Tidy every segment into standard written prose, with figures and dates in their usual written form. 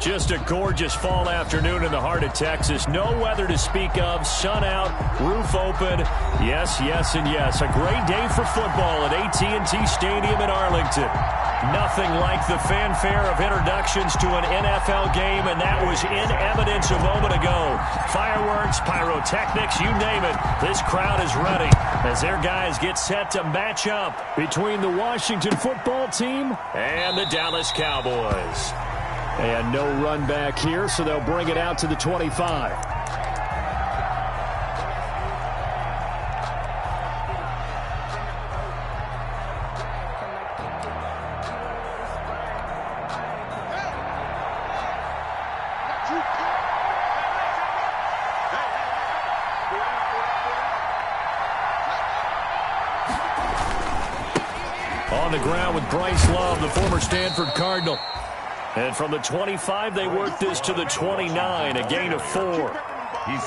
Just a gorgeous fall afternoon in the heart of Texas. No weather to speak of. Sun out, roof open. Yes, yes, and yes. A great day for football at AT&T Stadium in Arlington. Nothing like the fanfare of introductions to an NFL game, and that was in evidence a moment ago. Fireworks, pyrotechnics, you name it. This crowd is ready as their guys get set to match up between the Washington football team and the Dallas Cowboys. And no run back here, so they'll bring it out to the 25. On the ground with Bryce Love, the former Stanford Cardinal. And from the 25, they work this to the 29, a gain of 4.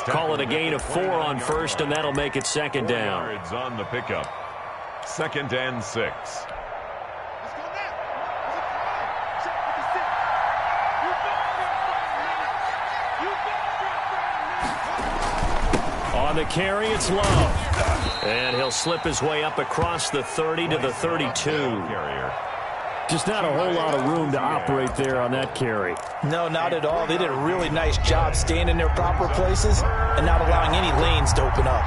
Call it a gain of 4 on first, and that'll make it second down. Yards on the pickup. 2nd and 6. On the carry, it's Love. And he'll slip his way up across the 30 to the 32. Just not a whole lot of room to operate there on that carry. No, not at all. They did a really nice job staying in their proper places and not allowing any lanes to open up.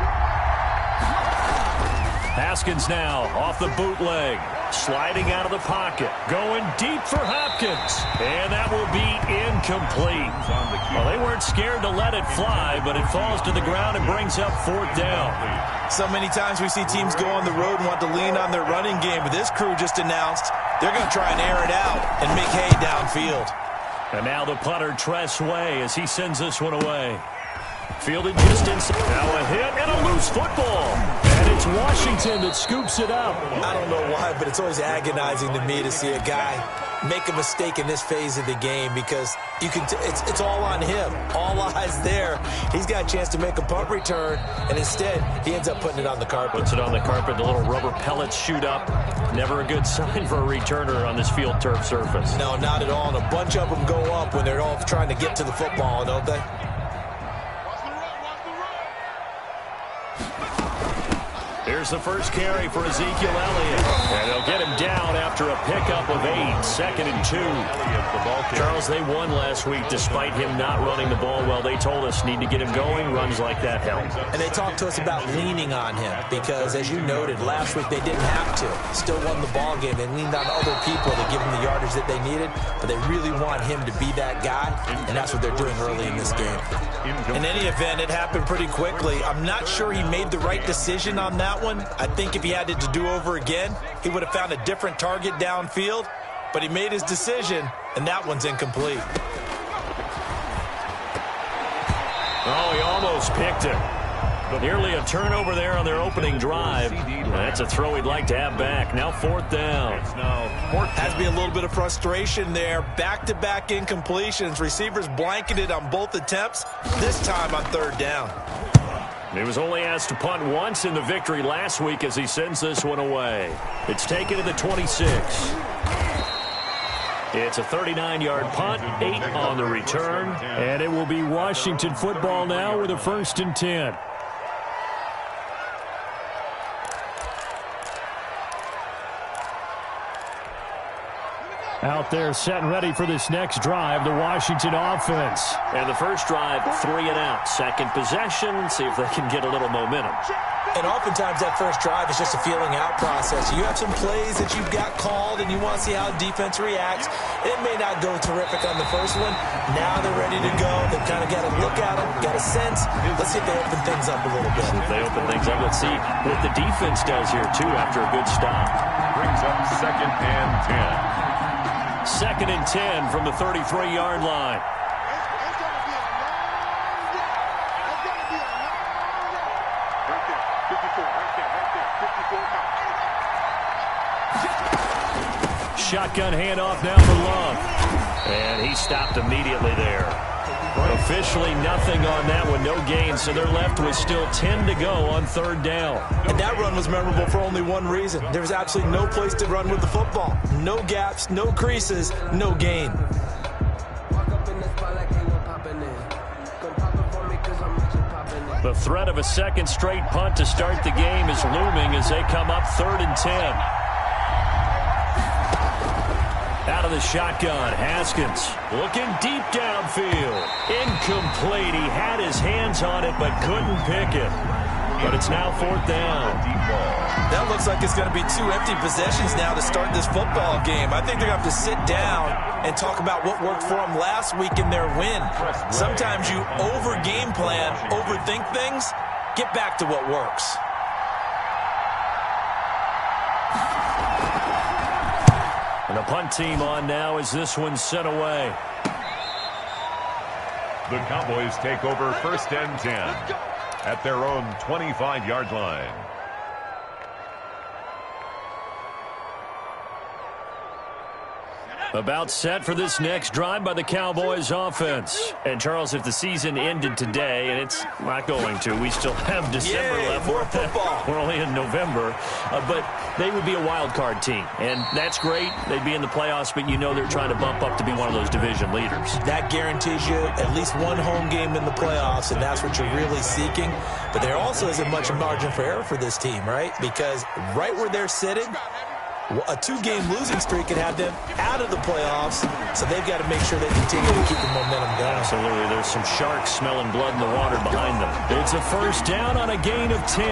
Haskins now off the bootleg. Sliding out of the pocket. Going deep for Hopkins. And that will be incomplete. Well, they weren't scared to let it fly, but it falls to the ground and brings up 4th down. So many times we see teams go on the road and want to lean on their running game, but this crew just announced they're going to try and air it out and make hay downfield. And now the punter, Tress Way, as he sends this one away. Fielded just inside. Now a hit and a loose football. And it's Washington that scoops it up. I don't know why, but it's always agonizing to me to see a guy make a mistake in this phase of the game because it's all on him. All eyes there. He's got a chance to make a punt return, and instead he ends up putting it on the carpet. Puts it on the carpet. The little rubber pellets shoot up. Never a good sign for a returner on this field turf surface. No, not at all. And a bunch of them go up when they're all trying to get to the football, don't they? Here's the first carry for Ezekiel Elliott. And they'll get him down after a pickup of 8. 2nd and 2. Charles, they won last week despite him not running the ball well. They told us need to get him going. Runs like that help. And they talked to us about leaning on him because, as you noted, last week they didn't have to. Still won the ball game. They leaned on other people to give him the yardage that they needed, but they really want him to be that guy, and that's what they're doing early in this game. In any event, it happened pretty quickly. I'm not sure he made the right decision on that one. I think if he had it to do over again, he would have found a different target downfield, but he made his decision, and that one's incomplete. Oh, he almost picked it. Nearly a turnover there on their opening drive. That's a throw he'd like to have back. Now 4th down. Has to be a little bit of frustration there. Back-to-back incompletions. Receivers blanketed on both attempts, this time on 3rd down. He was only asked to punt once in the victory last week as he sends this one away. It's taken to the 26. It's a 39-yard punt, 8 on the return. And it will be Washington football now with a 1st and 10. Out there set and ready for this next drive, the Washington offense. And the first drive, 3 and out. Second possession, see if they can get a little momentum. And oftentimes that first drive is just a feeling out process. You have some plays that you've got called and you want to see how defense reacts. It may not go terrific on the first one. Now they're ready to go. They've kind of got to look at them, got a sense. Let's see if they open things up a little bit. If they open things up, let's see what the defense does here, too, after a good stop. Brings up 2nd and 10. 2nd and 10 from the 33-yard line. Shotgun handoff now for Love. And he stopped immediately there. Officially nothing on that one, no gain, so they're left with still 10 to go on 3rd down. And that run was memorable for only one reason. There was absolutely no place to run with the football. No gaps, no creases, no gain. The threat of a second straight punt to start the game is looming as they come up 3rd and 10. Out of the shotgun, Haskins looking deep downfield. Incomplete. He had his hands on it but couldn't pick it. But it's now 4th down. That looks like it's going to be 2 empty possessions now to start this football game. I think they're going to have to sit down and talk about what worked for them last week in their win. Sometimes you over-game plan, overthink things. Get back to what works. And the punt team on now as this one's sent away. The Cowboys take over 1st and 10 at their own 25-yard line. About set for this next drive by the Cowboys offense. And, Charles, if the season ended today, and it's not going to, we still have December left. More football. We're only in November. But they would be a wild card team. And that's great. They'd be in the playoffs, but you know they're trying to bump up to be one of those division leaders. That guarantees you at least one home game in the playoffs, and that's what you're really seeking. But there also isn't much margin for error for this team, right? Because right where they're sitting, a 2-game losing streak could have them out of the playoffs, so they've got to make sure they continue to keep the momentum going. Absolutely. There's some sharks smelling blood in the water behind them. It's a 1st down on a gain of 10.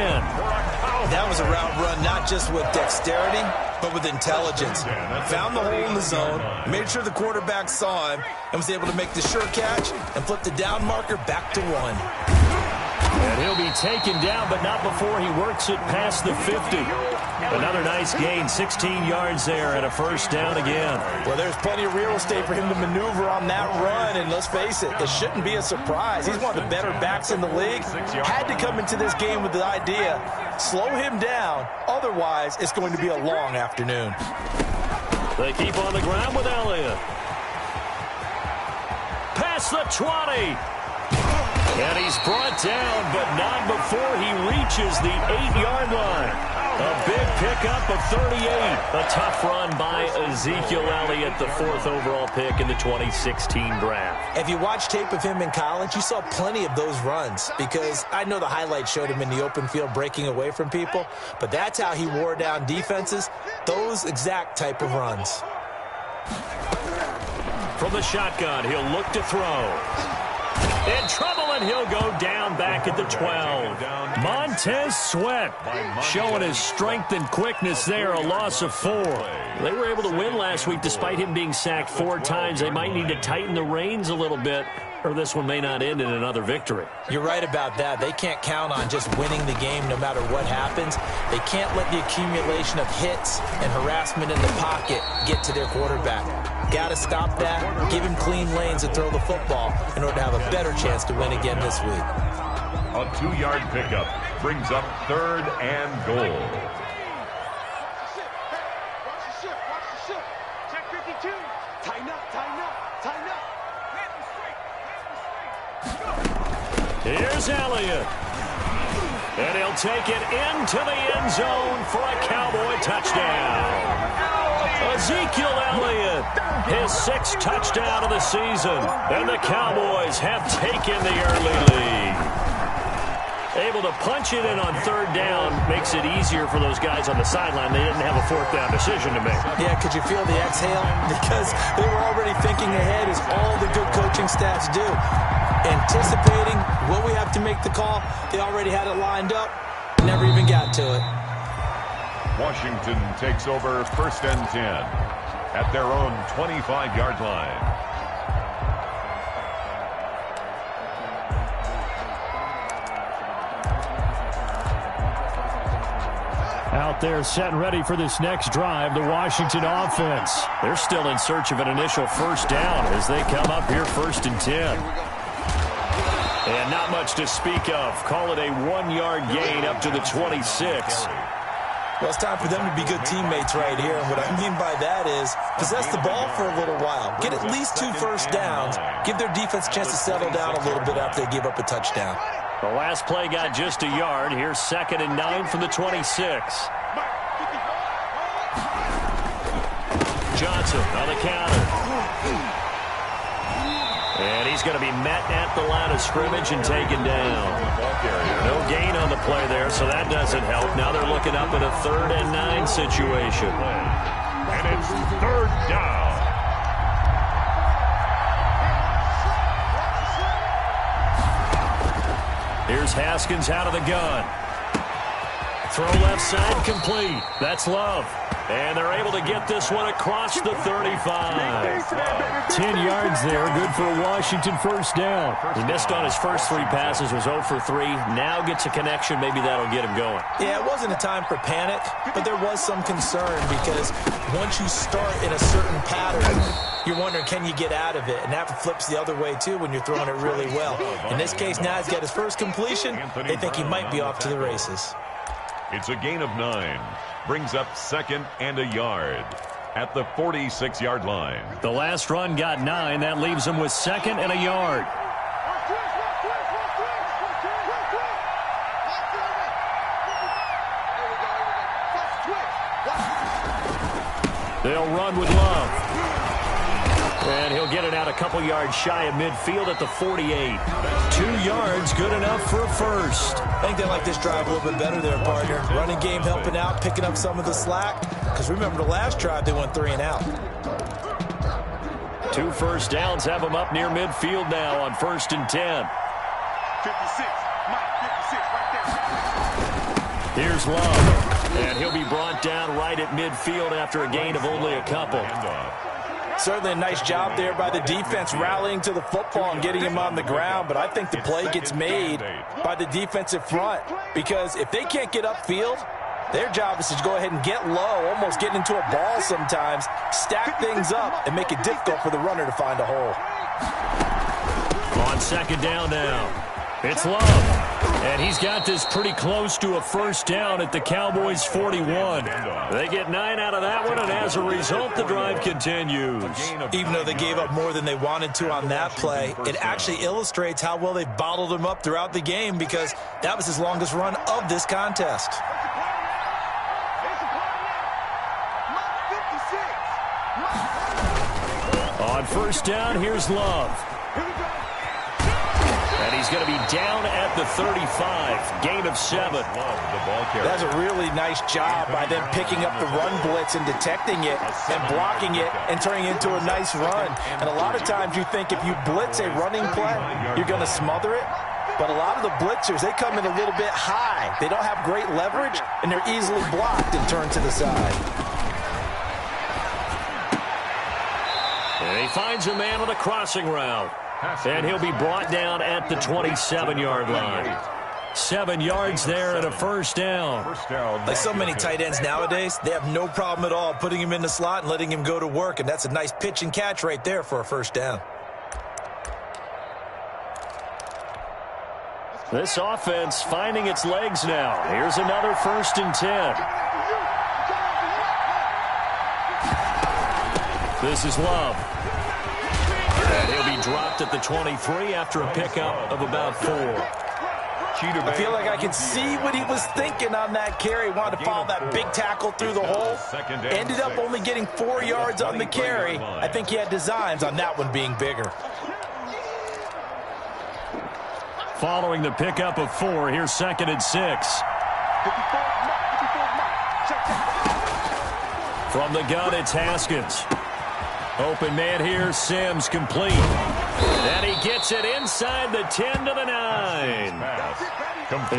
That was a route run not just with dexterity, but with intelligence. Found the hole in the zone, made sure the quarterback saw him, and was able to make the sure catch and flip the down marker back to 1. And he'll be taken down, but not before he works it past the 50. Another nice gain, 16 yards there, and a 1st down again. Well, there's plenty of real estate for him to maneuver on that run, and let's face it, it shouldn't be a surprise. He's one of the better backs in the league. Had to come into this game with the idea, slow him down, otherwise it's going to be a long afternoon. They keep on the ground with Elliott. Past the 20. And he's brought down, but not before he reaches the 8-yard line. A big pickup of 38. A tough run by Ezekiel Elliott, the 4th overall pick in the 2016 draft. If you watch tape of him in college, you saw plenty of those runs, because I know the highlight showed him in the open field breaking away from people, but that's how he wore down defenses, those exact type of runs. From the shotgun, he'll look to throw. In trouble, and he'll go down back at the 12. Montez Sweat showing his strength and quickness there, a loss of 4. They were able to win last week despite him being sacked 4 times. They might need to tighten the reins a little bit, or this one may not end in another victory. You're right about that. They can't count on just winning the game no matter what happens. They can't let the accumulation of hits and harassment in the pocket get to their quarterback. Got to stop that, give him clean lanes to throw the football in order to have a better chance to win again this week. A 2-yard pickup brings up 3rd and goal. Check 52. Tighten up, tighten up, tighten up. Here's Elliott. And he'll take it into the end zone for a Cowboy touchdown. Ezekiel Elliott, his 6th touchdown of the season. And the Cowboys have taken the early lead. Able to punch it in on 3rd down makes it easier for those guys on the sideline. They didn't have a 4th down decision to make. Yeah, could you feel the exhale? Because they were already thinking ahead, as all the good coaching staffs do. Anticipating what we have to make the call. They already had it lined up. Never even got to it. Washington takes over 1st and 10 at their own 25-yard line. Out there set and ready for this next drive, the Washington offense. They're still in search of an initial 1st down as they come up here 1st and 10. And not much to speak of. Call it a 1-yard gain up to the 26. Well, it's time for them to be good teammates right here. And what I mean by that is possess the ball for a little while. Get at least 2 first downs. Give their defense a chance to settle down a little bit after they give up a touchdown. The last play got just a yard. Here's 2nd and 9 from the 26. Johnson on the counter. And he's going to be met at the line of scrimmage and taken down. No gain on the play there, so that doesn't help. Now they're looking up at a 3rd and 9 situation. And it's 3rd down. Here's Haskins out of the gun. Throw left side complete. That's Love. And they're able to get this one across the 35. 10 yards there. Good for a Washington first down. He missed on his first 3 passes, was 0 for 3. Now gets a connection. Maybe that'll get him going. Yeah, it wasn't a time for panic, but there was some concern because once you start in a certain pattern, you're wondering, can you get out of it? And that flips the other way, too, when you're throwing it really well. In this case, now he's got his first completion. They think he might be off to the races. It's a gain of 9. Brings up 2nd and a yard at the 46-yard line. The last run got 9. That leaves him with 2nd and a yard. They'll run with Love. And he'll get it out a couple yards shy of midfield at the 48. 2 yards, good enough for a first. I think they like this drive a little bit better there, partner. Running game helping out, picking up some of the slack. Because remember the last drive, they went 3 and out. 2 first downs have them up near midfield now on 1st and 10. 56, Mike, 56, right there. Here's Love. And he'll be brought down right at midfield after a gain of only a couple. Certainly a nice job there by the defense rallying to the football and getting him on the ground, but I think the play gets made by the defensive front because if they can't get upfield, their job is to go ahead and get low, almost get into a ball sometimes, stack things up, and make it difficult for the runner to find a hole. On 2nd down now, it's Love. And he's got this pretty close to a first down at the Cowboys' 41. They get 9 out of that one, and as a result, the drive continues. Even though they gave up more than they wanted to on that play, it actually illustrates how well they bottled him up throughout the game because that was his longest run of this contest. On 1st down, here's Love. And he's going to be down at the 35. Gain of 7. That's a really nice job by them picking up the run blitz and detecting it and blocking it and turning it into a nice run. And a lot of times you think if you blitz a running play, you're going to smother it. But a lot of the blitzers, they come in a little bit high. They don't have great leverage, and they're easily blocked and turned to the side. And he finds a man on a crossing route. And he'll be brought down at the 27-yard line. 7 yards there and a first down. Like so many tight ends nowadays, they have no problem at all putting him in the slot and letting him go to work. And that's a nice pitch and catch right there for a first down. This offense finding its legs now. Here's another 1st and 10. This is Love. And he'll be dropped at the 23 after a pickup of about 4. I feel like I can see what he was thinking on that carry. Wanted to follow that big tackle through the hole. Ended up only getting 4 yards on the carry. I think he had designs on that one being bigger. Following the pickup of 4, here's 2nd and 6. From the gun, it's Haskins. Open man here, Sims complete. And he gets it inside the 10 to the 9.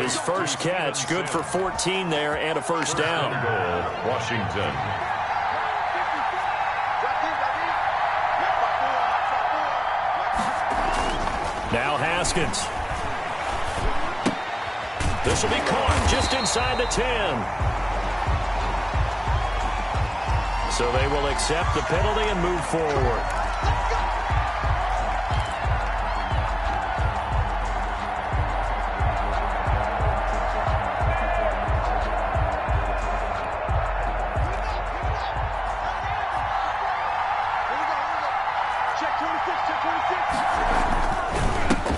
His first catch, good for 14 there and a first down. Washington. Now Haskins. This will be caught just inside the 10. So they will accept the penalty and move forward.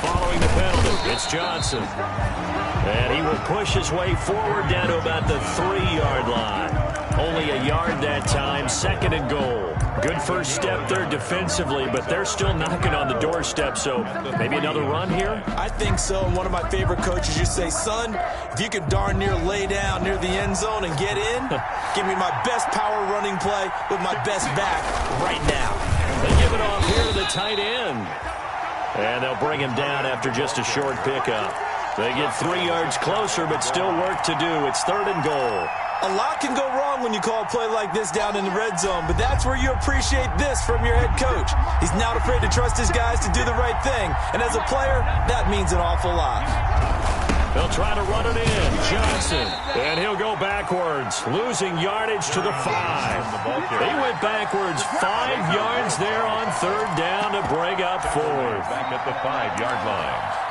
Following the penalty, it's Johnson. And he will push his way forward down to about the 3-yard line. Only a yard that time, 2nd and goal. Good first step there defensively, but they're still knocking on the doorstep, so maybe another run here? I think so. And one of my favorite coaches used to say, son, if you can darn near lay down near the end zone and get in, give me my best power running play with my best back right now. They give it off here to the tight end. And they'll bring him down after just a short pickup. They get 3 yards closer, but still work to do. It's 3rd and goal. A lot can go wrong when you call a play like this down in the red zone, but that's where you appreciate this from your head coach. He's not afraid to trust his guys to do the right thing, and as a player, that means an awful lot. They'll try to run it in. Johnson. And he'll go backwards, losing yardage to the 5. He went backwards 5 yards there on 3rd down to bring up 4th. Back at the 5-yard line.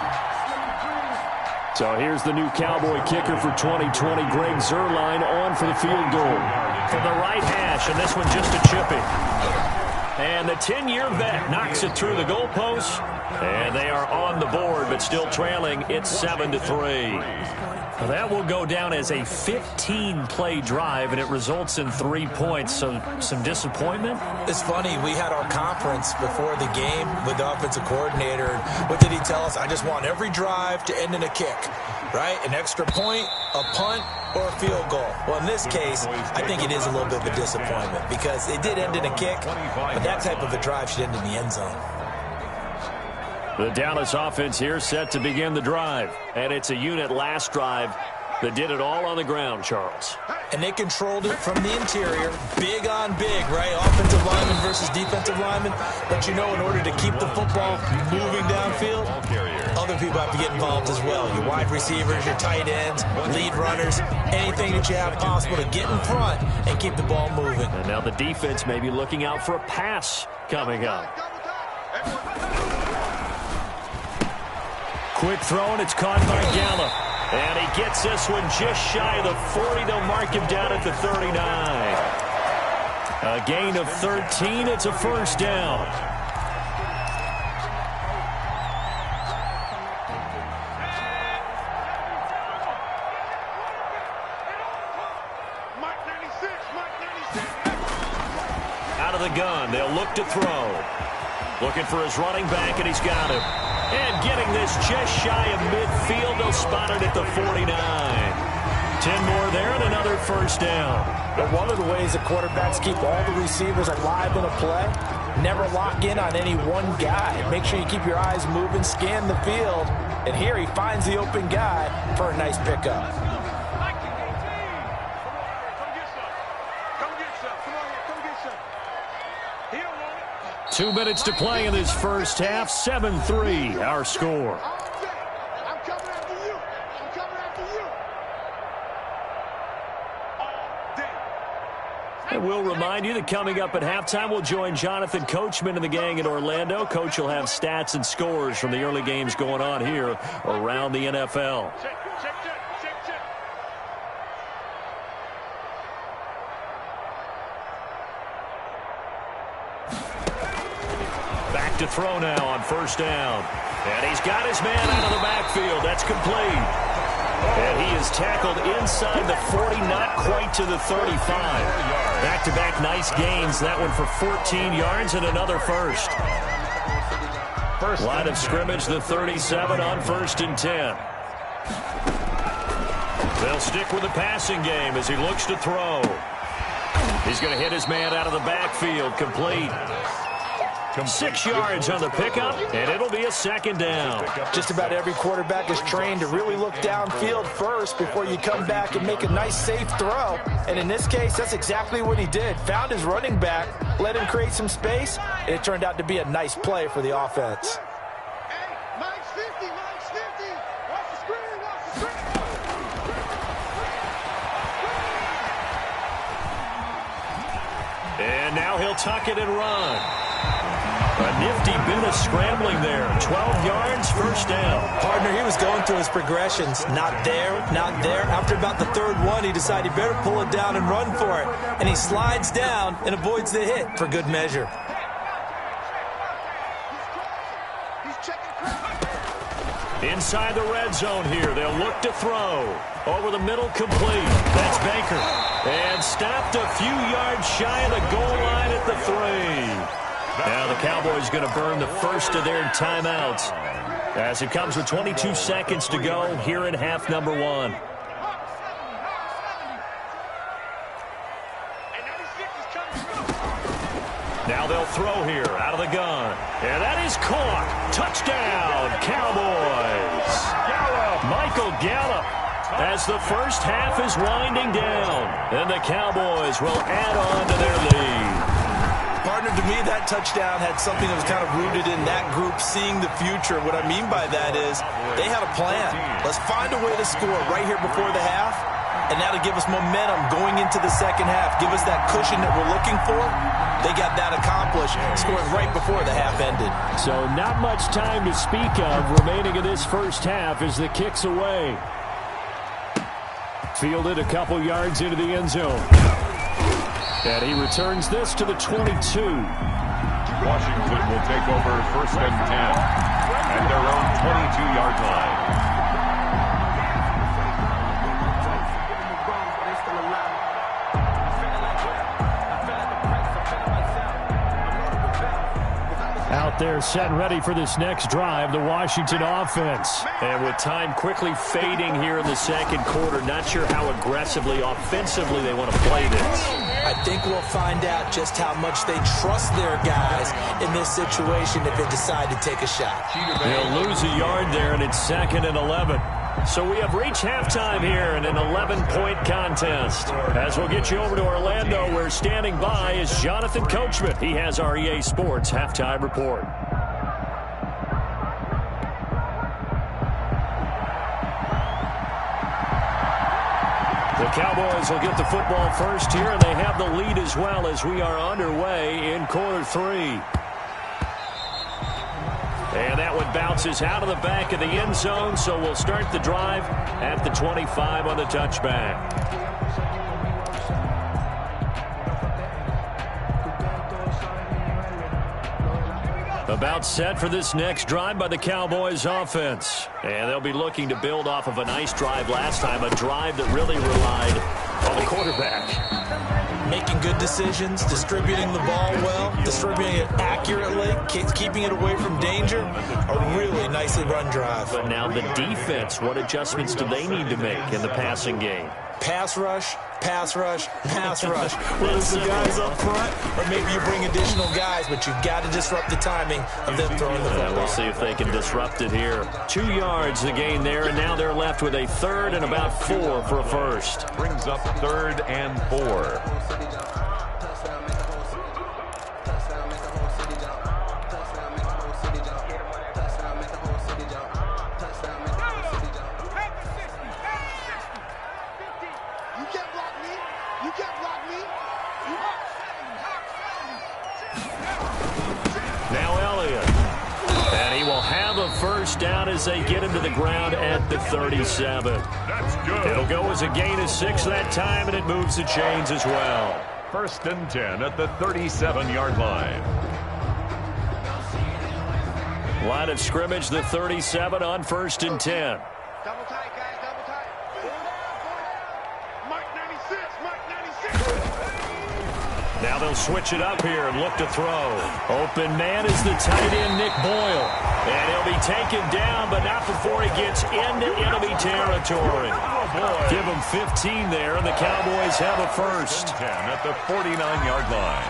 So here's the new Cowboy kicker for 2020, Greg Zuerlein, on for the field goal. From the right hash, and this one just a chippy. And the 10-year vet knocks it through the goalpost. And they are on the board, but still trailing. It's 7-3. That will go down as a 15-play drive, and it results in 3 points. So some disappointment? It's funny. We had our conference before the game with the offensive coordinator. What did he tell us? I just want every drive to end in a kick, right? An extra point, a punt, or a field goal. Well, in this case, I think it is a little bit of a disappointment because it did end in a kick, but that type of a drive should end in the end zone. The Dallas offense here set to begin the drive. And it's a unit last drive that did it all on the ground, Charles. And they controlled it from the interior. Big on big, right? Offensive lineman versus defensive lineman. But you know, in order to keep the football moving downfield, other people have to get involved as well. Your wide receivers, your tight ends, lead runners, anything that you have possible to get in front and keep the ball moving. And now the defense may be looking out for a pass coming up. Quick throw, and it's caught by Gallup. And he gets this one just shy of the 40. They'll mark him down at the 39. A gain of 13. It's a first down. Out of the gun. They'll look to throw. Looking for his running back, and he's got him. And getting this just shy of midfield. They'll spot it at the 49. 10 more there and another first down. But one of the ways that quarterbacks keep all the receivers alive in a play, never lock in on any one guy. Make sure you keep your eyes moving, scan the field. And here he finds the open guy for a nice pickup. 2 minutes to play in this first half. 7-3, our score. I'm coming after you. I'm coming after you. All day. And we'll remind you that coming up at halftime, we'll join Jonathan Coachman and the gang in Orlando. Coach will have stats and scores from the early games going on here around the NFL. To throw now on first down. And he's got his man out of the backfield. That's complete. And he is tackled inside the 40, not quite to the 35. Back-to-back nice gains. That one for 14 yards and another first. Line of scrimmage, the 37 on 1st and 10. They'll stick with the passing game as he looks to throw. He's going to hit his man out of the backfield. Complete. 6 yards on the pickup, and it'll be a second down. Just about every quarterback is trained to really look downfield first before you come back and make a nice, safe throw. And in this case, that's exactly what he did. Found his running back, let him create some space, and it turned out to be a nice play for the offense. Hey, Mike's 50, Mike's 50. Watch the screen, watch the screen. And now he'll tuck it and run. A nifty bit of scrambling there. 12 yards, first down. Partner, he was going through his progressions. Not there, not there. After about the third one, he decided he better pull it down and run for it. And he slides down and avoids the hit for good measure. Inside the red zone here. They'll look to throw. Over the middle, complete. That's Baker. And stopped a few yards shy of the goal line at the 3. Now the Cowboys going to burn the first of their timeouts as it comes with 22 seconds to go here in half number 1. Now they'll throw here out of the gun. And that is caught. Touchdown, Cowboys. Michael Gallup as the first half is winding down. And the Cowboys will add on to their lead. Partner, to me, that touchdown had something that was kind of rooted in that group seeing the future. What I mean by that is they had a plan. Let's find a way to score right here before the half. And that'll give us momentum going into the second half. Give us that cushion that we're looking for. They got that accomplished, scoring right before the half ended. So not much time to speak of remaining in this first half as the kick's away. Fielded a couple yards into the end zone. And he returns this to the 22. Washington will take over first and 10 at their own 22-yard line. Out there set and ready for this next drive, the Washington offense. And with time quickly fading here in the second quarter, not sure how aggressively, offensively they want to play this. I think we'll find out just how much they trust their guys in this situation if they decide to take a shot. They'll lose a yard there, and it's 2nd and 11. So we have reached halftime here in an 11-point contest. As we'll get you over to Orlando, where standing by is Jonathan Coachman. He has our EA Sports halftime report. The Cowboys will get the football first here, and they have the lead as well as we are underway in quarter 3. And that one bounces out of the back of the end zone, so we'll start the drive at the 25 on the touchback. About set for this next drive by the Cowboys offense. And they'll be looking to build off of a nice drive last time, a drive that really relied on the quarterback. Making good decisions, distributing the ball well, distributing it accurately, keeping it away from danger. A really nicely run drive. But now the defense, what adjustments do they need to make in the passing game? Pass rush, pass rush, pass rush. Whether it's the guys up front or maybe you bring additional guys, but you've got to disrupt the timing of them throwing the football. We'll see if they can disrupt it here. 2 yards the gain there, and now they're left with a 3rd and about 4 for a first. Brings up 3rd and 4. First down as they get him to the ground at the 37. That's good. It'll go as a gain of 6 that time, and it moves the chains as well. First and 10 at the 37-yard line. Line of scrimmage, the 37 on 1st and 10. Double tight, guys, double tight. Mike 96, Mike 96. Now they'll switch it up here and look to throw. Open man is the tight end, Nick Boyle. And he'll be taken down, but not before he gets into enemy territory. Give him 15 there, and the Cowboys have a first. 10 at the 49-yard line.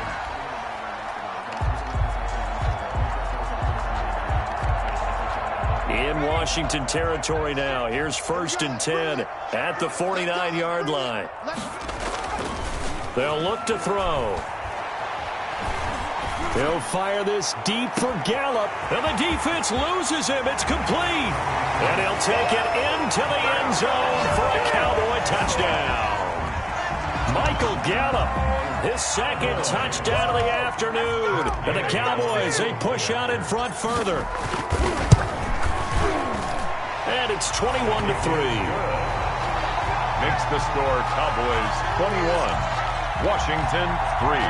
In Washington territory now. Here's 1st and 10 at the 49-yard line. They'll look to throw. He'll fire this deep for Gallup. And the defense loses him. It's complete. And he'll take it into the end zone for a Cowboy touchdown. Michael Gallup, his 2nd touchdown of the afternoon. And the Cowboys, they push out in front further. And it's 21-3. Makes the score Cowboys 21, Washington 3.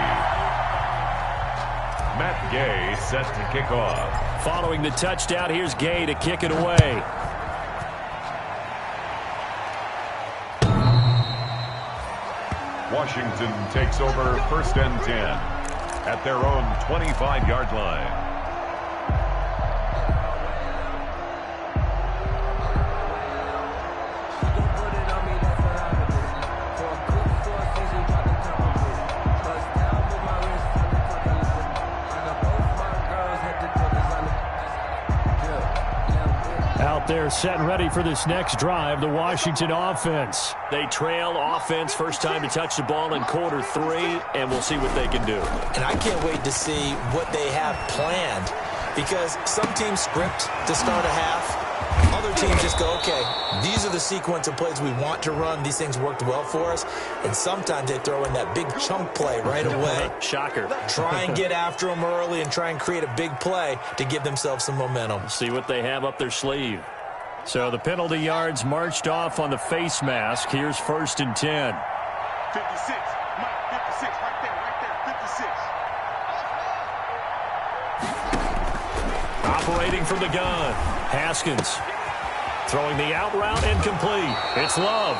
Matt Gay set to kick off. Following the touchdown, here's Gay to kick it away. Washington takes over first and 10 at their own 25-yard line. They're set and ready for this next drive, the Washington offense. They trail offense first time to touch the ball in quarter 3, and we'll see what they can do. And I can't wait to see what they have planned, because some teams script to start a half. Other teams just go, okay, these are the sequence of plays we want to run. These things worked well for us. And sometimes they throw in that big chunk play right away. Shocker. Try and get after them early and try and create a big play to give themselves some momentum. See what they have up their sleeve. So the penalty yards marched off on the face mask. Here's first and 10. 56. Mike, 56. Right there. 56. Operating from the gun. Haskins throwing the out route incomplete. It's Love.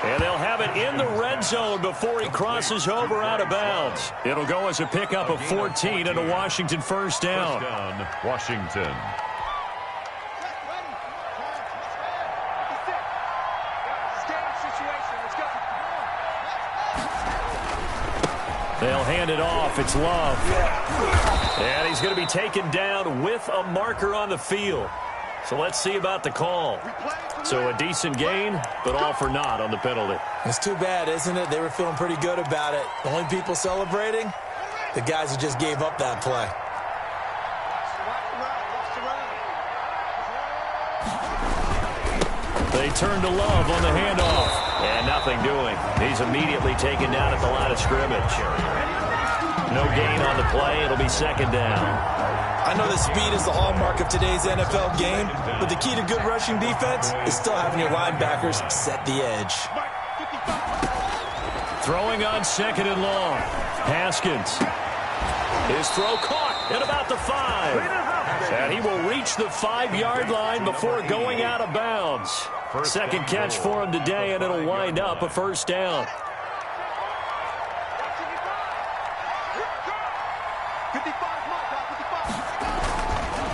And they'll have it in the red zone before he crosses over out of bounds. It'll go as a pickup of 14 and a Washington first down. First down, Washington. They'll hand it off. It's Love. And he's going to be taken down with a marker on the field. So let's see about the call. So a decent gain, but all for naught on the penalty. It's too bad, isn't it? They were feeling pretty good about it. The only people celebrating, the guys who just gave up that play. They turn to Love on the handoff. And nothing doing. He's immediately taken down at the line of scrimmage. No gain on the play. It'll be second down. I know that speed is the hallmark of today's NFL game, but the key to good rushing defense is still having your linebackers set the edge. Throwing on second and long. Haskins. His throw caught at about the 5. And he will reach the 5-yard line before going out of bounds. Second catch for him today, and it'll wind up a first down.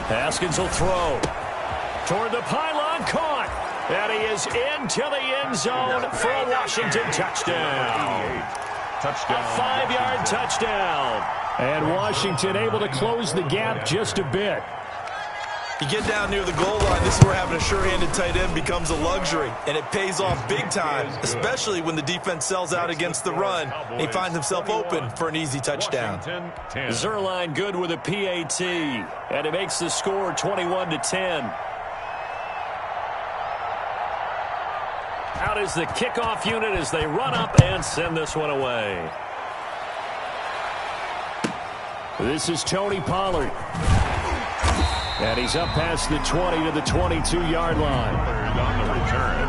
Haskins will throw. Toward the pylon, caught. And he is into the end zone for a Washington touchdown. Touchdown. A 5-yard touchdown. And Washington able to close the gap just a bit. You get down near the goal line, this is where having a sure-handed tight end becomes a luxury, and it pays off big time, especially when the defense sells out against the run, and he finds himself open for an easy touchdown. Zerline good with a PAT, and it makes the score 21-10. Out is the kickoff unit as they run up and send this one away. This is Tony Pollard. And he's up past the 20 to the 22-yard line. On the return,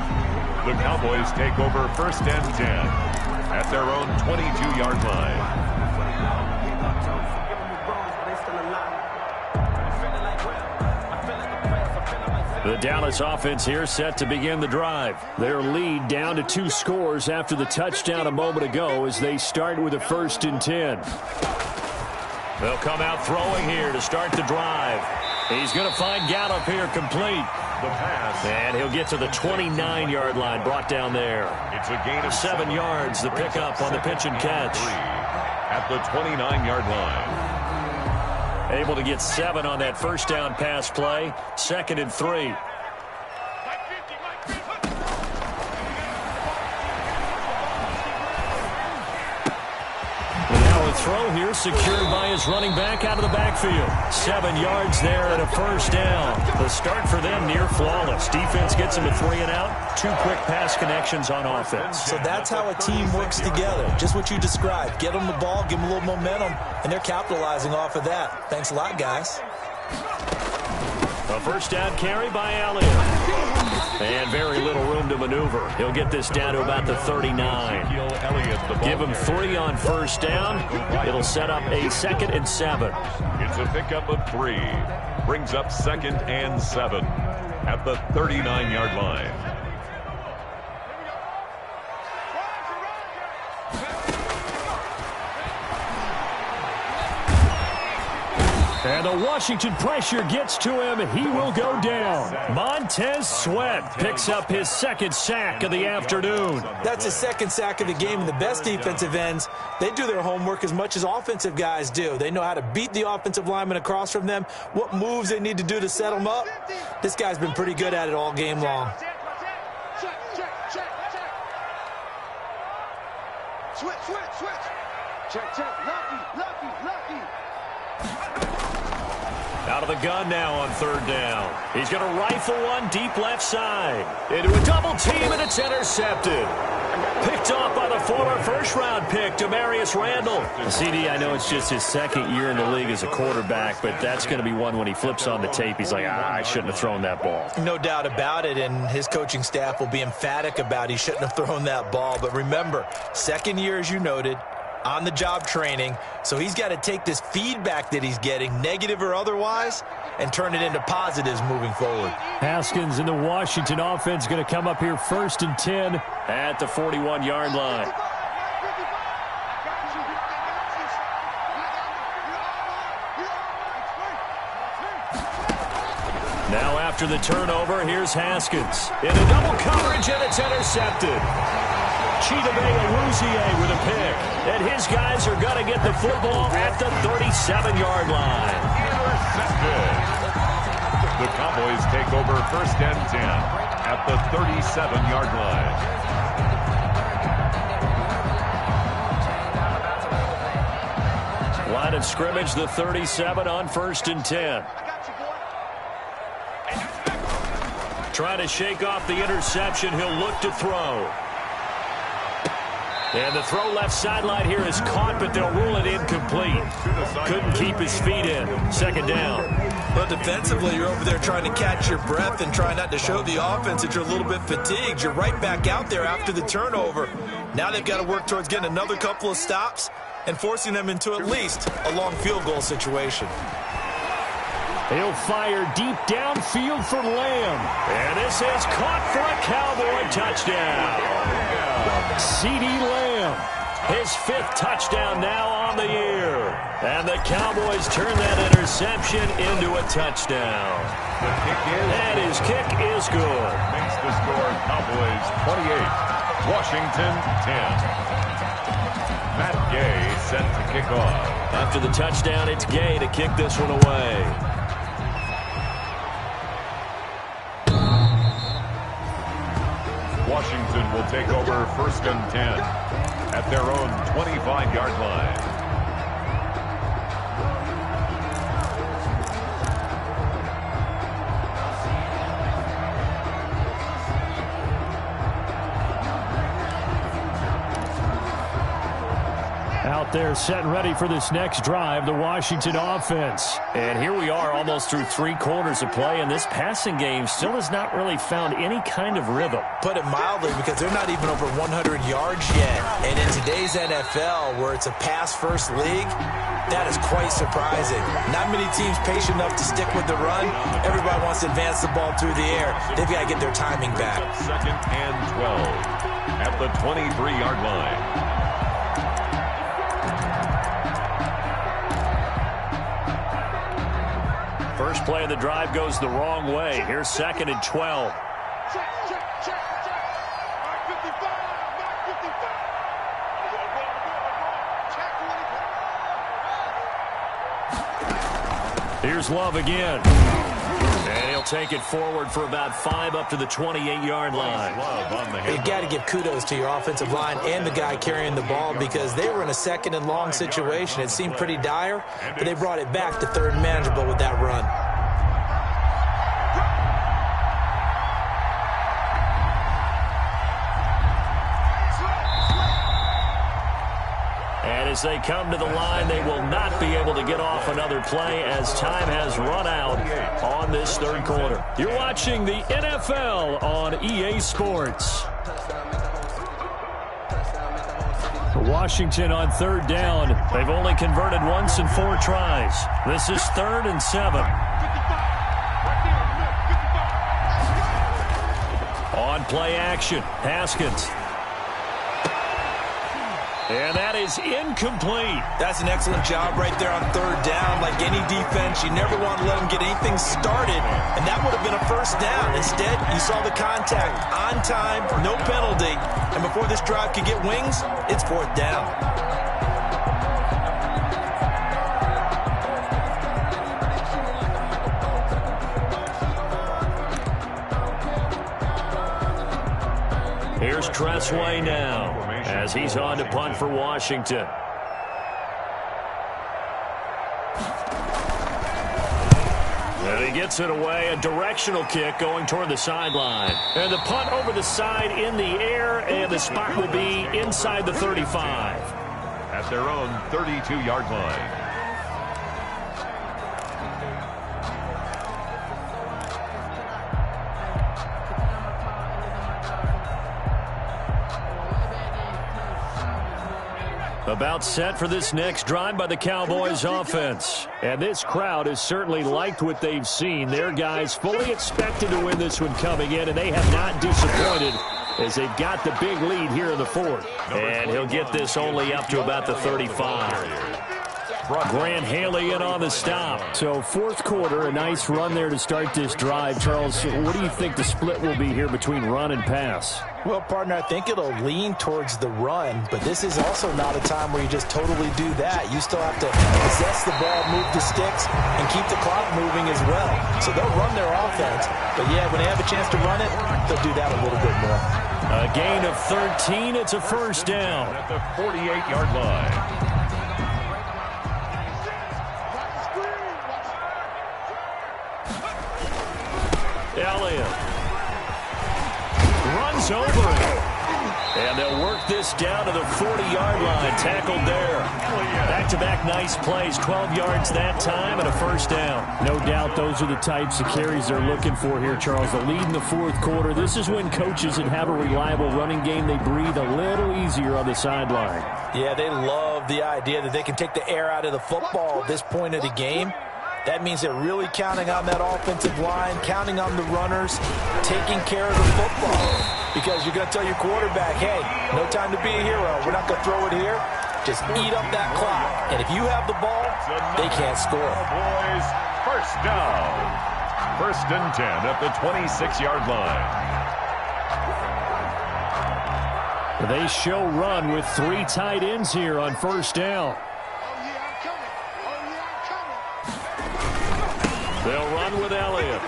the Cowboys take over first and 10 at their own 22-yard line. The Dallas offense here set to begin the drive. Their lead down to 2 scores after the touchdown a moment ago as they start with a first and 10. They'll come out throwing here to start the drive. He's going to find Gallup here complete. The pass. And he'll get to the 29-yard line, brought down there. It's a gain of 7 yards, the pickup on the pitch and catch. At the 29-yard line. Able to get 7 on that first down pass play. 2nd and 3. Throw here secured by his running back out of the backfield. 7 yards there and a first down. The start for them near flawless. Defense gets them a 3 and out. 2 quick pass connections on offense. So that's how a team works together. Just what you described. Get them the ball, give them a little momentum, and they're capitalizing off of that. Thanks a lot, guys. A first down carry by Elliott. And very little room to maneuver. He'll get this down to about the 39. Give him 3 on first down. It'll set up a 2nd and 7. It's a pickup of 3. Brings up 2nd and 7 at the 39-yard line. And the Washington pressure gets to him. He will go down. Montez Sweat picks up his second sack of the afternoon. That's his second sack of the game, and the best defensive ends, they do their homework as much as offensive guys do. They know how to beat the offensive lineman across from them, what moves they need to do to set them up. This guy's been pretty good at it all game long. Switch. Check. Lucky. Out of the gun now on third down. He's going to rifle one deep left side. Into a double team, and it's intercepted. Picked off by the former first-round pick, Demarius Randall. CD, I know it's just his second year in the league as a quarterback, but that's going to be one when he flips on the tape. He's like, I shouldn't have thrown that ball. No doubt about it, and his coaching staff will be emphatic about he shouldn't have thrown that ball. But remember, second year, as you noted, on-the-job training, so he's got to take this feedback that he's getting, negative or otherwise, and turn it into positives moving forward. Haskins in the Washington offense going to come up here first and 10 at the 41-yard line. Now after the turnover, here's Haskins. In a double coverage, and it's intercepted. Chidobe with a pick. And his guys are going to get the football at the 37-yard line. Intercepted. The Cowboys take over first and 10 at the 37-yard line. Line of scrimmage, the 37 on first and 10. Trying to shake off the interception. He'll look to throw. And the throw left sideline here is caught, but they'll rule it incomplete. Couldn't keep his feet in. Second down. But defensively, you're over there trying to catch your breath and try not to show the offense that you're a little bit fatigued. You're right back out there after the turnover. Now they've got to work towards getting another couple of stops and forcing them into at least a long field goal situation. He'll fire deep downfield for Lamb. And this is caught for a Cowboy touchdown. CeeDee Lamb, his fifth touchdown now on the year. And the Cowboys turn that interception into a touchdown. And his kick is good. Makes the score Cowboys 28, Washington 10. Matt Gay set to kick off. After the touchdown, it's Gay to kick this one away. Washington will take over first and 10 at their own 25-yard line. out there set and ready for this next drive, the Washington offense. And here we are almost through 3 quarters of play, and this passing game still has not really found any kind of rhythm. Put it mildly, because they're not even over 100 yards yet. And in today's NFL, where it's a pass-first league, that is quite surprising. Not many teams patient enough to stick with the run. Everybody wants to advance the ball through the air. They've got to get their timing back. 2nd and 12 at the 23-yard line. First play of the drive goes the wrong way. Here's 2nd and 12. Here's Love again. And he'll take it forward for about 5 up to the 28-yard line. You've got to give kudos to your offensive line and the guy carrying the ball, because they were in a 2nd and long situation. It seemed pretty dire, but they brought it back to 3rd and manageable with that run. And as they come to the line, they will not be able to get off another play as time has run out on this 3rd quarter. You're watching the NFL on EA Sports. Washington on 3rd down. They've only converted once in 4 tries. This is 3rd and 7. On play action, Haskins. And that is incomplete. That's an excellent job right there on third down. Like any defense, you never want to let them get anything started, and that would have been a first down. Instead, you saw the contact on time, no penalty, and before this drive could get wings, it's fourth down. Here's Tressway now as he's on to punt for Washington. And he gets it away, a directional kick going toward the sideline. And the punt over the side in the air, and the spot will be inside the 35. At their own 32-yard line. About set for this next drive by the Cowboys offense. And this crowd has certainly liked what they've seen. Their guys fully expected to win this one coming in, and they have not disappointed as they've got the big lead here in the fourth. And he'll get this only up to about the 35. Grant Haley in on the stop. So fourth quarter, a nice run there to start this drive. Charles, what do you think the split will be here between run and pass? Well, partner, I think it'll lean towards the run, but this is also not a time where you just totally do that. You still have to possess the ball, move the sticks, and keep the clock moving as well. So they'll run their offense, but yeah, when they have a chance to run it, they'll do that a little bit more. A gain of 13, it's a first down. At the 48-yard line. Elliott runs over it. And they'll work this down to the 40-yard line. Tackled there. Back-to-back nice plays. 12 yards that time and a first down. No doubt those are the types of carries they're looking for here, Charles. The lead in the fourth quarter. This is when coaches that have a reliable running game, they breathe a little easier on the sideline. Yeah, they love the idea that they can take the air out of the football at this point of the game. That means they're really counting on that offensive line, counting on the runners, taking care of the football. Because you're going to tell your quarterback, hey, no time to be a hero. We're not going to throw it here. Just eat up that clock. And if you have the ball, they can't score. Boys, first down. First and 10 at the 26-yard line. They show run with three tight ends here on first down. They'll run with Elliott.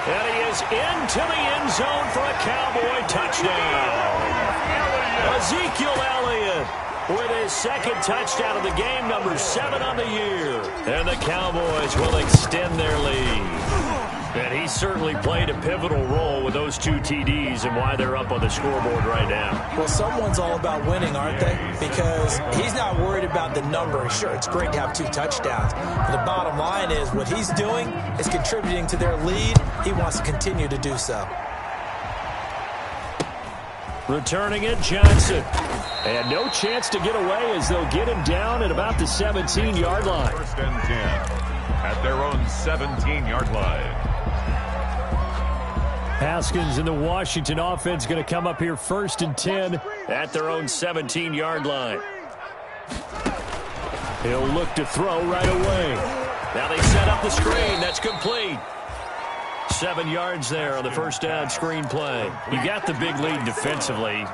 And he is into the end zone for a Cowboy touchdown. Ezekiel Elliott with his second touchdown of the game, number 7 on the year. And the Cowboys will extend their lead. And he certainly played a pivotal role with those 2 TDs and why they're up on the scoreboard right now. Well, someone's all about winning, aren't they? Because he's not worried about the number. Sure, it's great to have 2 touchdowns. But the bottom line is what he's doing is contributing to their lead. He wants to continue to do so. Returning it, Johnson. And no chance to get away as they'll get him down at about the 17-yard line. First and 10 at their own 17-yard line. Haskins and the Washington offense going to come up here first and 10 at their own 17-yard line. He'll look to throw right away. Now they set up the screen. That's complete. 7 yards there on the first down screen play. You got the big lead defensively.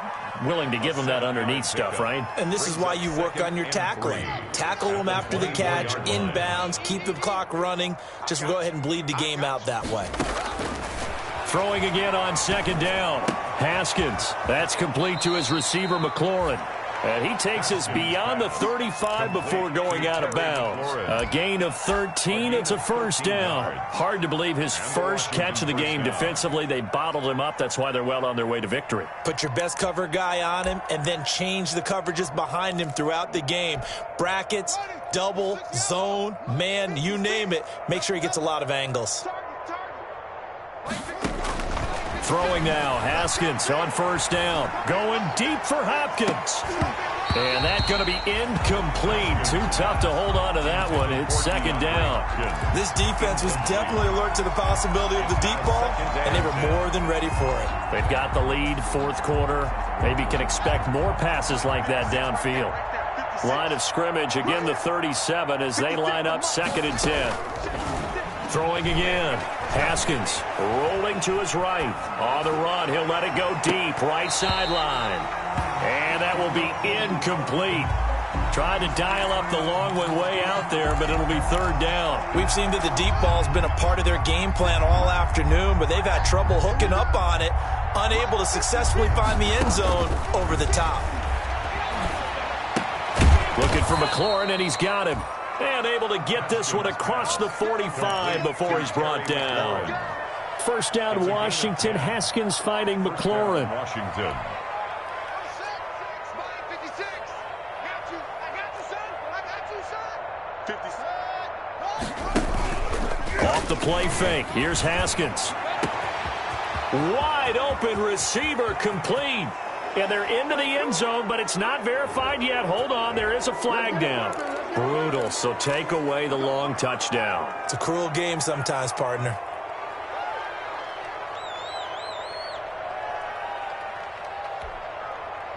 Willing to give them that underneath stuff, right? And this is why you work on your tackling. Tackle them after the catch, inbounds, keep the clock running. Just go ahead and bleed the game out that way. Throwing again on second down. Haskins. That's complete to his receiver, McLaurin. And he takes us beyond the 35 before going out of bounds. A gain of 13. It's a first down. Hard to believe his first catch of the game defensively. They bottled him up. That's why they're well on their way to victory. Put your best cover guy on him and then change the coverages behind him throughout the game. Brackets, double, zone, man, you name it. Make sure he gets a lot of angles. Throwing now, Haskins on first down. Going deep for Hopkins. And that's going to be incomplete. Too tough to hold on to that one. It's second down. This defense was definitely alert to the possibility of the deep ball, and they were more than ready for it. They've got the lead, fourth quarter. Maybe can expect more passes like that downfield. Line of scrimmage, again the 37 as they line up second and 10. Throwing again. Haskins rolling to his right. On the run, he'll let it go deep. Right sideline. And that will be incomplete. Tried to dial up the long one way out there, but it'll be third down. We've seen that the deep ball's been a part of their game plan all afternoon, but they've had trouble hooking up on it, unable to successfully find the end zone over the top. Looking for McLaurin, and he's got him. And able to get this one across the 45 before he's brought down. First down, Washington. Haskins finding McLaurin. Washington. Off the play fake. Here's Haskins. Wide open receiver complete. And they're into the end zone, but it's not verified yet. Hold on, there is a flag down. Brutal, so take away the long touchdown. It's a cruel game sometimes, partner.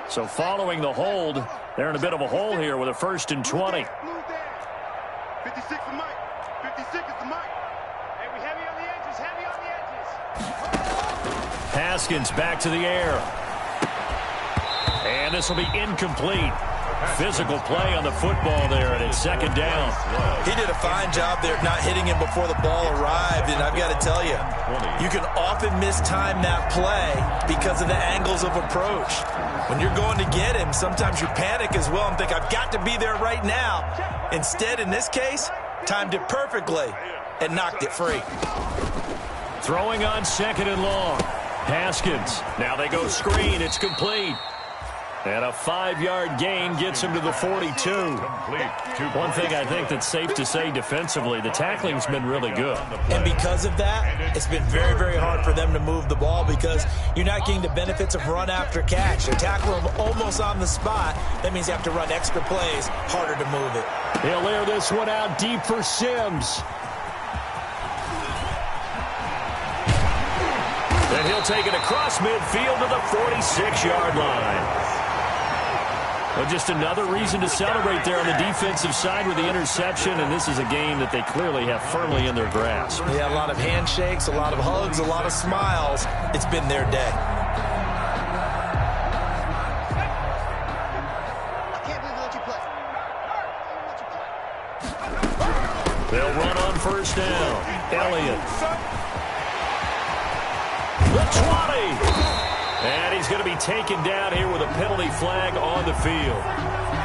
So following the hold, they're in a bit of a hole here with a 1st and 20. 56 is Mike. 56 is the Mike. Hey, we heavy on the edges, heavy on the edges. Haskins back to the air. And this will be incomplete. Physical play on the football there, and it's second down. He did a fine job there of not hitting him before the ball arrived, and I've got to tell you, you can often mistime that play because of the angles of approach. When you're going to get him, sometimes you panic as well and think, I've got to be there right now. Instead, in this case, timed it perfectly and knocked it free. Throwing on second and long. Haskins. Now they go screen. It's complete. And a 5-yard gain gets him to the 42. One thing I think that's safe to say defensively, the tackling's been really good. And because of that, it's been very, very hard for them to move the ball because you're not getting the benefits of run after catch. They're tackling them almost on the spot. That means you have to run extra plays, harder to move it. He'll air this one out deep for Sims. And he'll take it across midfield to the 46-yard line. Well, just another reason to celebrate there on the defensive side with the interception, and this is a game that they clearly have firmly in their grasp. Yeah, a lot of handshakes, a lot of hugs, a lot of smiles. It's been their day. I can't believe they let you play. They'll run on first down. Elliott. The 20. And he's going to be taken down here with a penalty flag on the field.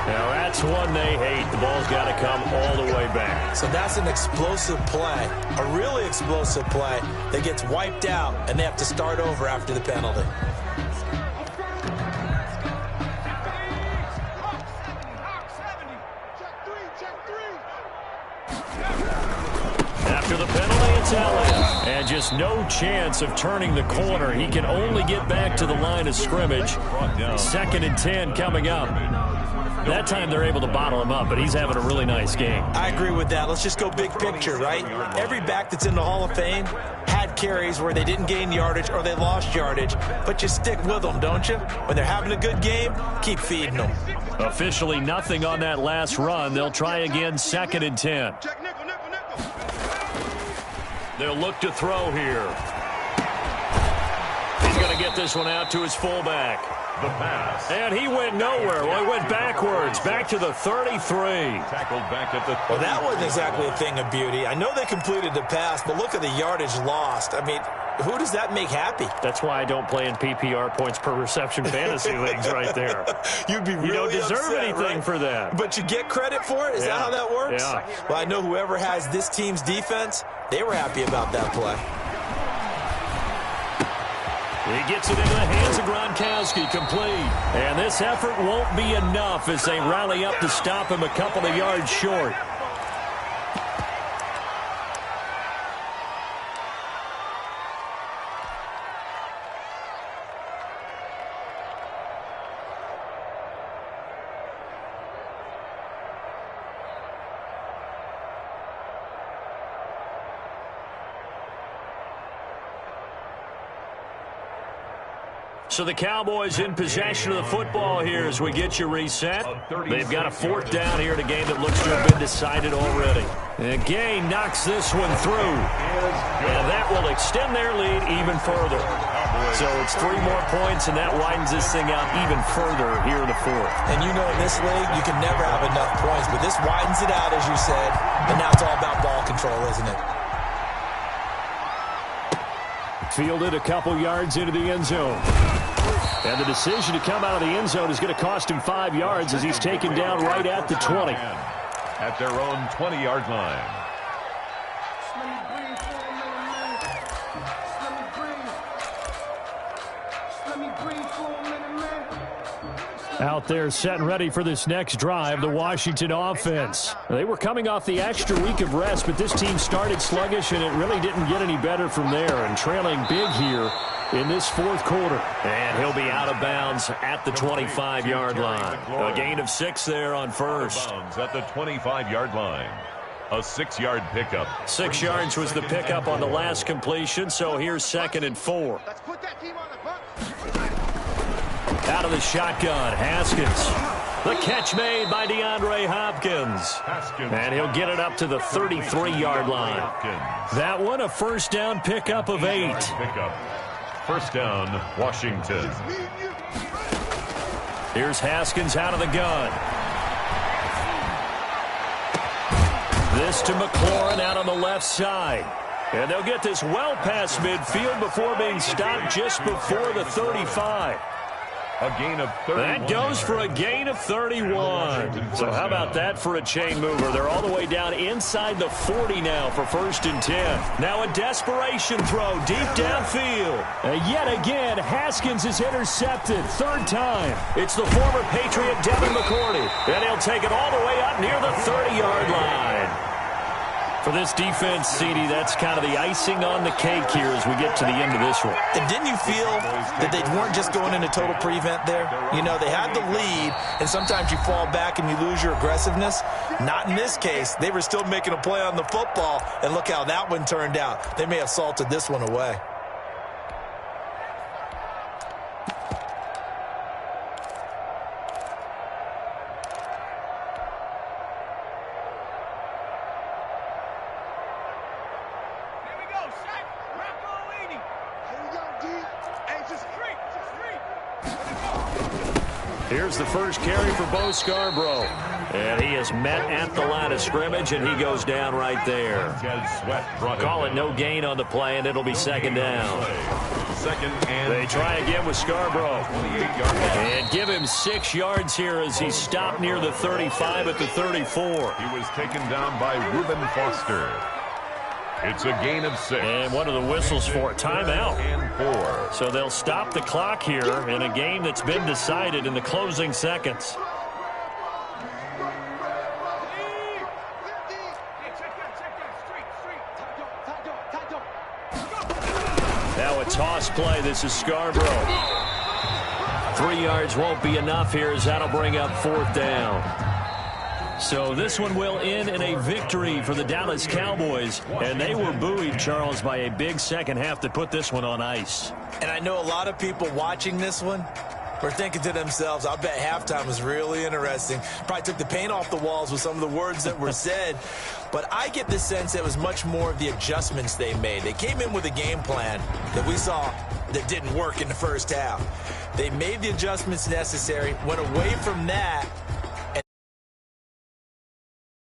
Now, that's one they hate. The ball's got to come all the way back. So that's an explosive play, a really explosive play that gets wiped out, and they have to start over after the penalty. After the penalty, it's Elliott. And just no chance of turning the corner. He can only get back to the line of scrimmage. 2nd and 10 coming up. That time they're able to bottle him up, but he's having a really nice game. I agree with that. Let's just go big picture, right? Every back that's in the Hall of Fame had carries where they didn't gain yardage or they lost yardage, but you stick with them, don't you? When they're having a good game, keep feeding them. Officially nothing on that last run. They'll try again, 2nd and 10. Check nickel, nickel, nickel. They'll look to throw here. He's going to get this one out to his fullback. The pass. And he went nowhere. Well, he went backwards, back to the 33. Tackled back at the 30. Well, that wasn't exactly a thing of beauty. I know they completed the pass, but look at the yardage lost. I mean, who does that make happy? That's why I don't play in PPR points per reception fantasy leagues right there. You'd be really You don't deserve upset, anything right? for that. But you get credit for it? Is that how that works? Yeah. Well, I know whoever has this team's defense, they were happy about that play. He gets it into the hands of Gronkowski, complete. And this effort won't be enough as they rally up to stop him a couple of yards short. So the Cowboys in possession of the football here as we get you reset. They've got a 4th down here in a game that looks to have been decided already. And Gay knocks this one through. And that will extend their lead even further. So it's 3 more points, and that widens this thing out even further here in the 4th. And you know in this league, you can never have enough points, but this widens it out, as you said, and now it's all about ball control, isn't it? Fielded a couple yards into the end zone. And the decision to come out of the end zone is going to cost him 5 yards as he's taken down right at the 20. At their own 20-yard line. Out there set and ready for this next drive, the Washington offense. They were coming off the extra week of rest, but this team started sluggish, and it really didn't get any better from there, and trailing big here in this 4th quarter. And he'll be out of bounds at the 25-yard line. A gain of 6 there on first. At the 25-yard line. A 6-yard pickup. 6 yards was the pickup on the last completion, so here's 2nd and 4. Let's put that team on the bus. Out of the shotgun, Haskins. The catch made by DeAndre Hopkins. And he'll get it up to the 33-yard line. That one a 1st down pickup of 8. First down, Washington. Here's Haskins out of the gun. This to McLaurin out on the left side. And they'll get this well past midfield before being stopped just before the 35. A gain of 31. That goes for a gain of 31. So how about that for a chain mover? They're all the way down inside the 40 now for 1st and 10. Now a desperation throw deep downfield. And yet again, Haskins is intercepted. 3rd time. It's the former Patriot Devin McCourty. And he'll take it all the way up near the 30-yard line. For this defense, CD, that's kind of the icing on the cake here as we get to the end of this one. And didn't you feel that they weren't just going into total prevent there? You know, they had the lead, and sometimes you fall back and you lose your aggressiveness. Not in this case. They were still making a play on the football, and look how that one turned out. They may have salted this one away. Here's the first carry for Bo Scarborough. And he is met at the line of scrimmage, and he goes down right there. Call it no gain on the play, and it'll be 2nd down. They try again with Scarborough. And give him 6 yards here as he's stopped near the 35 at the 34. He was taken down by Reuben Foster. It's a gain of 6. And one of the whistles for a timeout. And 4. So they'll stop the clock here in a game that's been decided in the closing seconds. Now a toss play. This is Scarborough. 3 yards won't be enough here as that'll bring up 4th down. So this one will end in a victory for the Dallas Cowboys. And they were buoyed, Charles, by a big second half to put this one on ice. And I know a lot of people watching this one were thinking to themselves, I bet halftime was really interesting. Probably took the paint off the walls with some of the words that were said. But I get the sense it was much more of the adjustments they made. They came in with a game plan that we saw that didn't work in the first half. They made the adjustments necessary, went away from that,